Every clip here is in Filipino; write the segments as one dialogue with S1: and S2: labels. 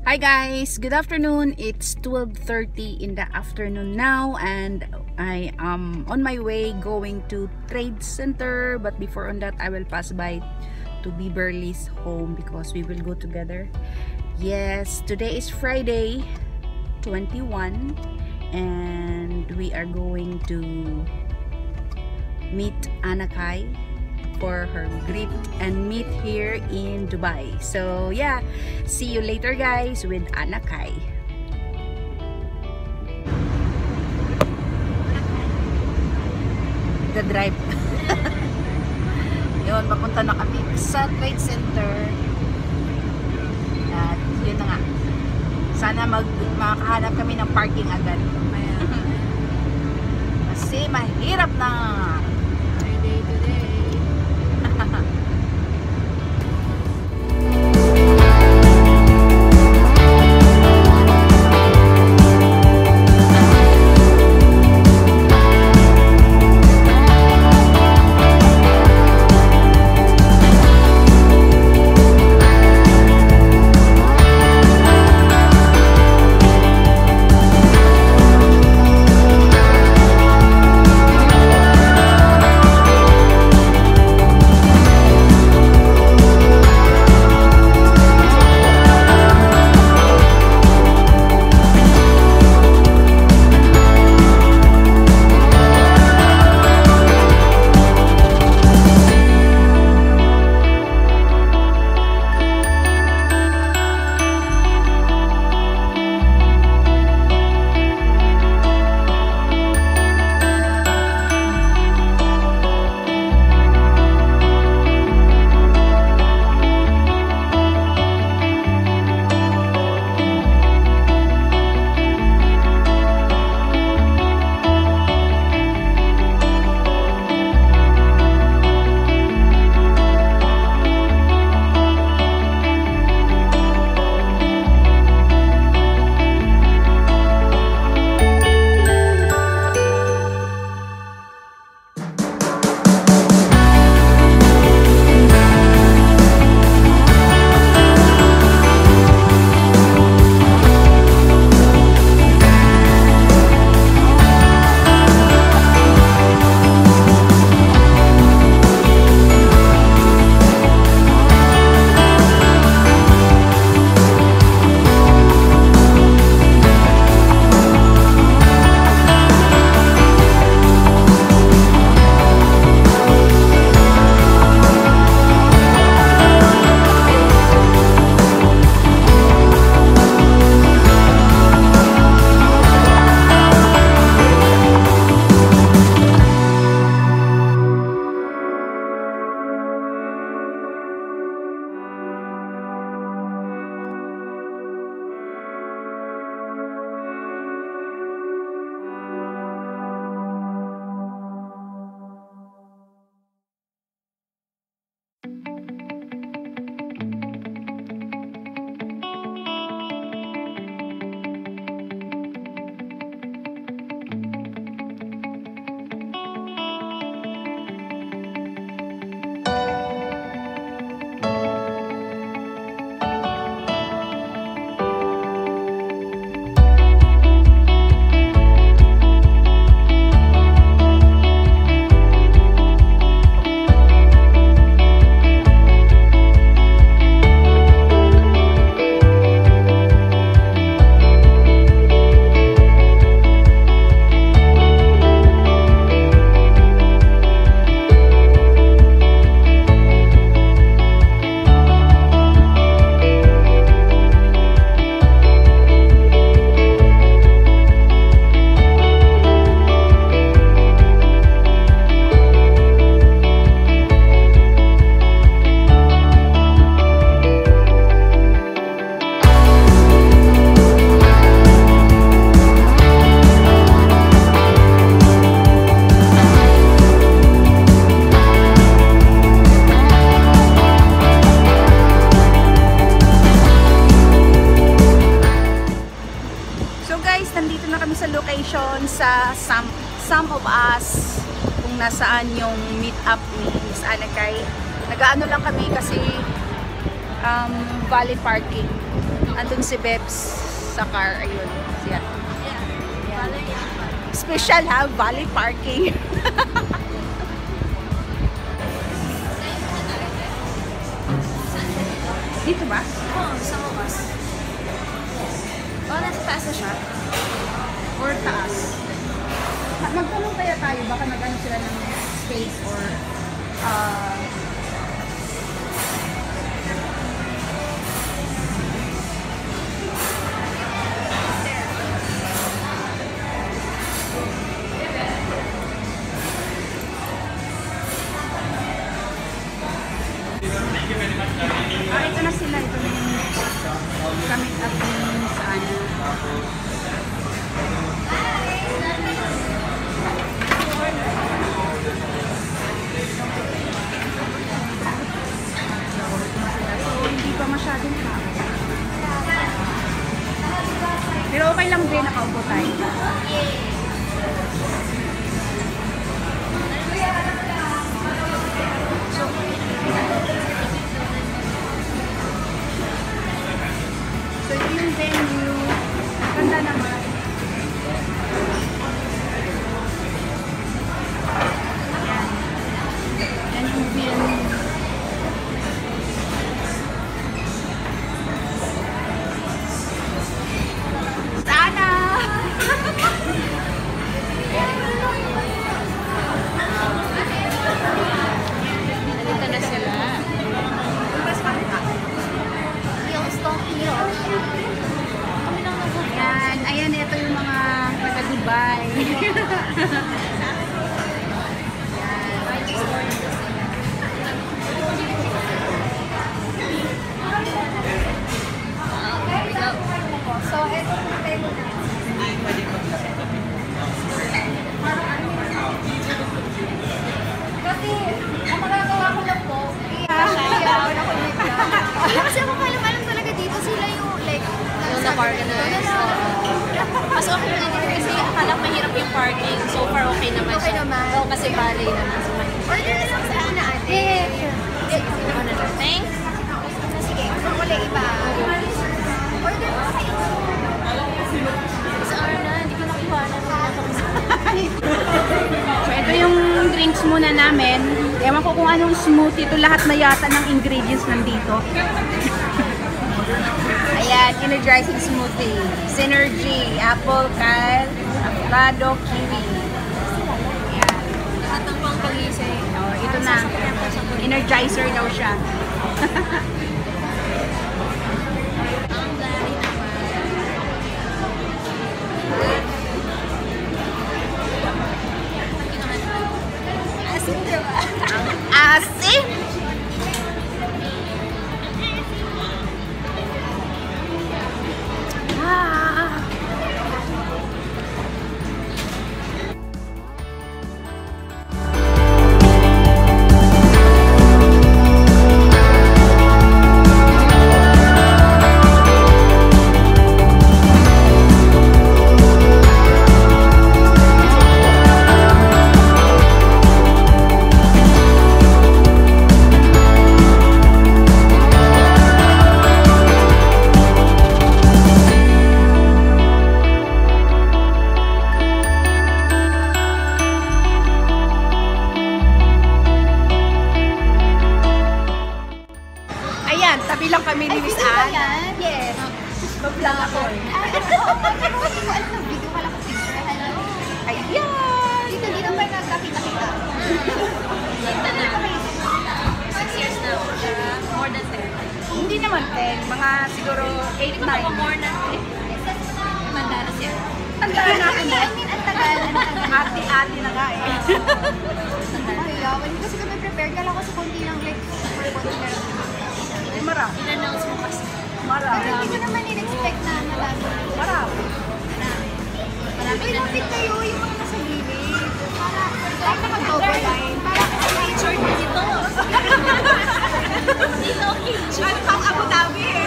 S1: Hi guys, good afternoon. It's 12:30 in the afternoon now and I am on my way going to Trade Center, but before on that I will pass by to Beverly's home because we will go together. Yes, today is Friday 21 and we are going to meet Anakay for her greet and meet here in Dubai. So yeah, see you later guys with Anakay. The drive. Yun, papunta na kami sa Trade Center. At yun na nga. Sana makakahanap kami ng parking agad. Kasi mahirap na. Today. Sa some of us kung nasaan yung meet up ni Miss Anakay. Nag-aano lang kami kasi valley parking. Andun si Bebs sa car. Ayun. Siya. Special ha, valley parking. Dito ba?
S2: Oo, sa wakas. Nasa taas na siya.
S1: Or taas? Magtanong kaya tayo, baka nag-ano sila ng space or ito na sila. Ito na yung kamit at yung saan. So, hindi pa masyadong tao. Pero okay lang din, nakaupo tayo. So, ito yung venue. Ganda naman. Yan. Yan yung venue. Sana!
S2: Nandito na sila. Yung stop here. Kami lang nag-vlog.
S1: Yan. Ayan, ito yung mga taga-Dubai.
S2: So, ito yung table na. Kasi, ang magagawa ko lang po, kasi ako alam talaga dito sila yung like, yung na-organize. Mas okay na dito kasi akala ko mahirap yung parking. So far, okay naman siya. Oo, kasi balay naman. So, order na lang sa ana ate. Thanks. Sige, wala iba. Order na kayo. Sa Arna, hindi ko nakuha na.
S1: So, ito yung drinks muna namin. Ewan ko kung anong smoothie. Ito lahat na yata ng ingredients nandito. Ayan, energizing smoothie. Synergy, apple, kale, avocado, kiwi. Ayan.
S2: Lahat ng pangpagising.
S1: Oh, ito na. Energizer daw siya.
S2: Ang gari naman. Asin diba?
S1: Asin! Ah! Ayan, tabi lang kami ni Miss Anne.
S2: Yes.
S1: Mag-vlog ako eh.
S2: Ay, oo, hindi ko alam ng video, wala ko picture. Hello.
S1: Ayan!
S2: Dito ba nagkakita-kita? Kita na. 6 years na ako siya. More than 10.
S1: Hindi naman 10, mga siguro 8, 9.
S2: More than 10. Manda na siya.
S1: Tandaan natin
S2: I mean, ang tagal.
S1: ate-ate na nga eh.
S2: Kaya, hindi kasi kami prepared. Kala ko sa konti lang, like, super konti na lang.
S1: Ay, marami.
S2: In-announce mo kasi.
S1: Marami.
S2: Pero hindi ko naman in-expect na marami.
S1: Marami.
S2: Marami na. Lapit kayo yung mga nasa gilid. Para, like, nakag-overline. Para kasi picture na dito. Dito, picture.
S1: Ano pang Abu Dhabi eh?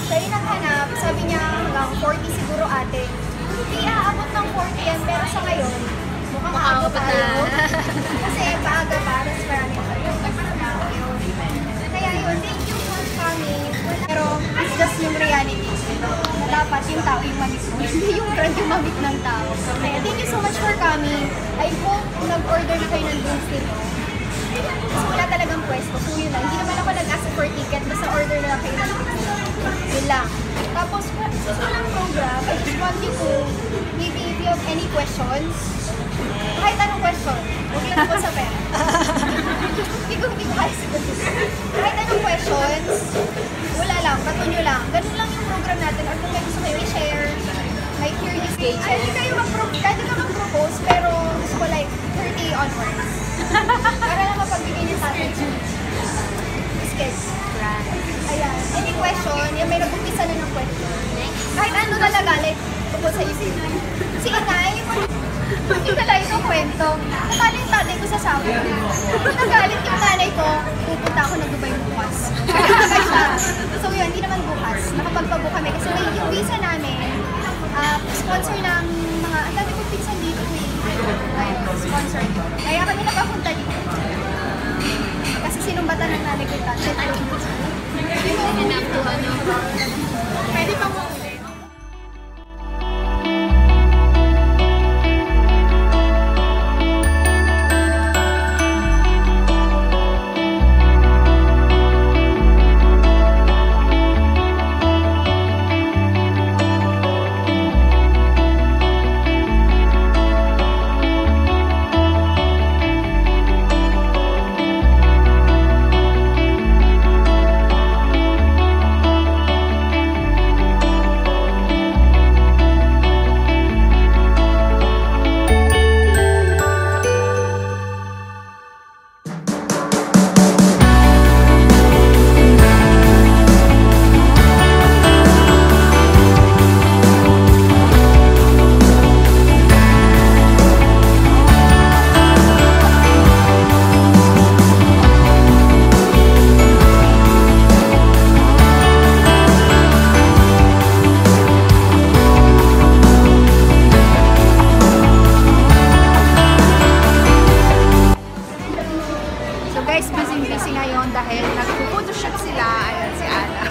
S3: Siya yung naghanap, sabi niya hanggang 40 siguro ate. Hindi aabot ng 40 yan, pero sa ngayon, mukhang aabot tayo. Kasi paaga para sa maraming kaya yun, thank you for coming. Pero it's just yung reality. Na dapat yung tao yung mamit mo, hindi yung brand yung mamit ng tao. Kaya thank you so much for coming. I hope nag-order na kayo ng drinks nito. Kasi wala talagang pwesto. So yun lang. Hindi naman ako nag-ask for ticket. Basta order na lang kayo ng drinks. Yun lang. Tapos, sa walang program, I just want you to, maybe if you have any questions, kahit anong question, huwag lang ako sa pera. Hindi ko kaya sagutin. Kahit anong questions, wala lang, bato nyo lang. Ganun lang yung program natin. Or kung may gusto kayo i-share, may curious page. Kahit ka mag-propose, pero gusto ko like 30 onwards. Para lang mapagbigay niya sa atin. Sketch. Ayan. Any question, yung may nag-umpisa na ng question. Kahit ano talaga, like, tungkol sa isip. Si Inay, hindi na lang itong kwento. Natalo yung tatay ko sa sabi. Nagalit yung nanay ko, pupunta ako ng Dubai bukas. Kaya siya. So yun, hindi naman bukas. Nakapagpabook kami kasi yung visa namin, sponsor ng mga, ang dami kong pinsan dito. Ayun, sponsor dito. Kaya kami nakapunta dito. Kasi sinumbatan ng nanay ko yung tatay. Pwede pa mo ulit. Dahil nagpo-photoshoot sila, ayan si Ana.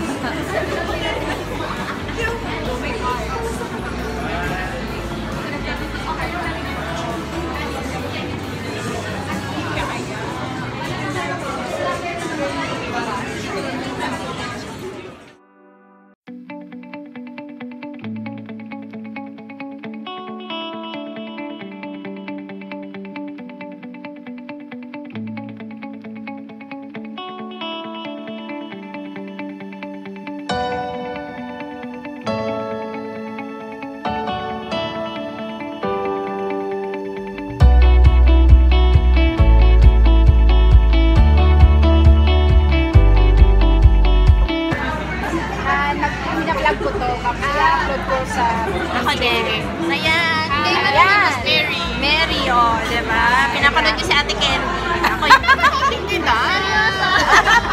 S3: Pinag-vlog ko to, upload ko sa...
S2: Ako din. Ayan. Ayan. Mary, oh, diba? Pinapanood niyo si Ate Ken. Ako yung hindi na.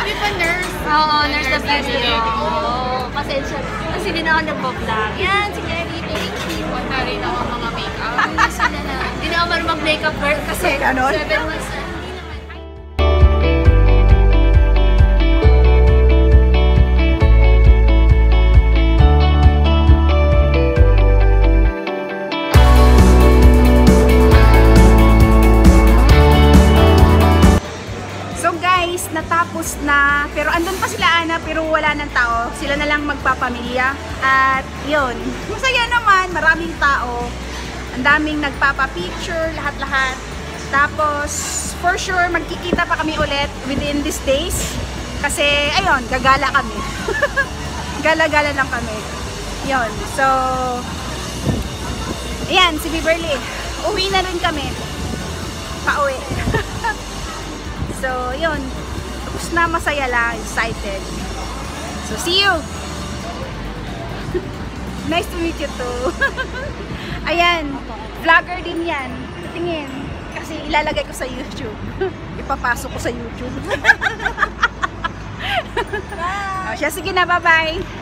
S2: Hindi pa nurse. Oo, nurse of beauty. Oo, pasensya. Kasi din ako nagpo-vlog. Yan, si Kelly. Thank you. Wala rin ako mga make-up. Hindi na ako marunong mag-makeup girl kasi 7 months na.
S1: Natapos na, pero andun pa sila Ana, pero wala ng tao. Sila na lang magpapamilya. At yun, masaya naman, maraming tao. Ang daming nagpapapicture, lahat-lahat. Tapos, for sure, magkikita pa kami ulit within these days. Kasi, ayun, gagala kami. Gala-gala lang kami. Yun, so, ayan, si Beverly. Uwi na rin kami. Pauwi. So, yun. Tapos na, masaya lang, excited. So, see you! Nice to meet you too. Ayan, vlogger din yan. Tingin. Kasi ilalagay ko sa YouTube. Ipapasok ko sa YouTube. Siya, sige na, bye-bye!